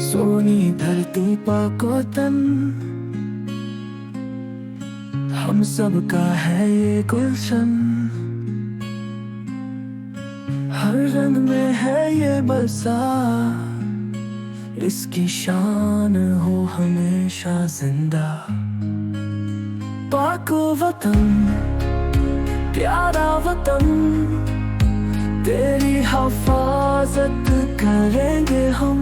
सोनी धरती पाको तन, हम सब का है ये गुलशन। हर रंग में है ये बसा, इसकी शान हो हमेशा जिंदा। पाको वतन, प्यारा वतन, तेरी हिफाजत करेंगे हम।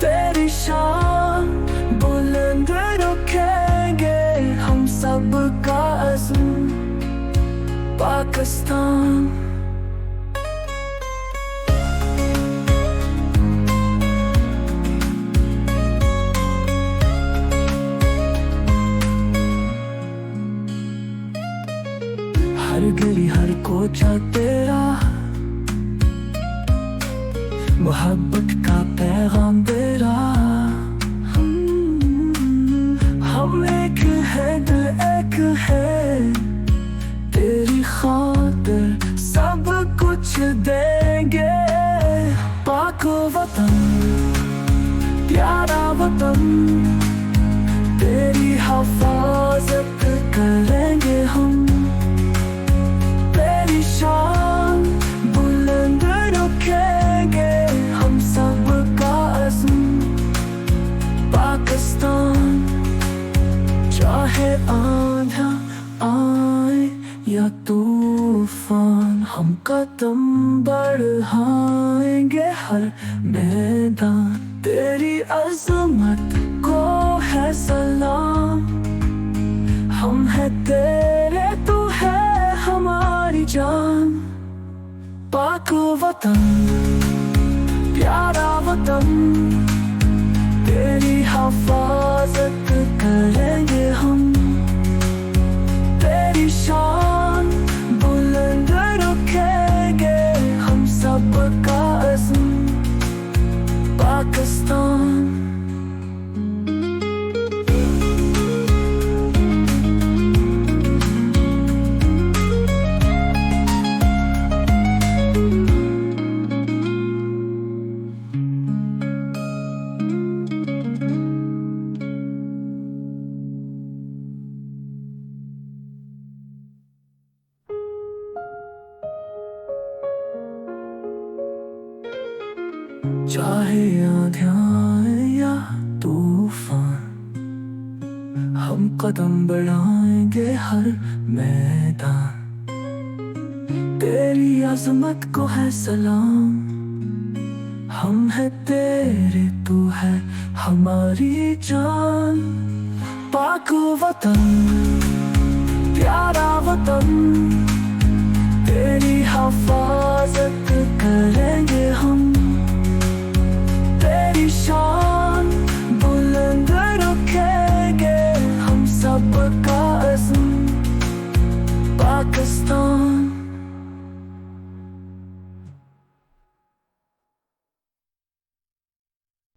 तेरी शान बुलंद रखेंगे हम सब का अज़्म। पाकिस्तान हर गली हर कोचा तेरा, मोहब्बत का पैगाम तेरा। हम एक है दिल एक है, तेरी खातिर सब कुछ देंगे। पाको वतन, प्यारा वतन, तेरी हिफाजत करेंगे हम। तेरी शान बुलंद रखेंगे हम सब का अज़्म। पाकिस्तान चाहे आंधियाँ आए या तूफान, हम कदम बढ़ाएंगे हर मैदान। तेरी अज़मत को है सलाम, हम है तेरे तू है हमारी जान। पाको वतन, प्यारा वतन, तेरी हिफाजत करेंगे हम। तेरी शान बुलंद रखेंगे हम सब का अज़्म। पाकिस्तान चाहे आंधियाँ या तूफान, हम कदम बढ़ाएंगे हर मैदान। तेरी अज़मत को है सलाम, हम है तेरे तू है हमारी जान। पाको वतन, प्यारा वतन, तेरी हिफाजत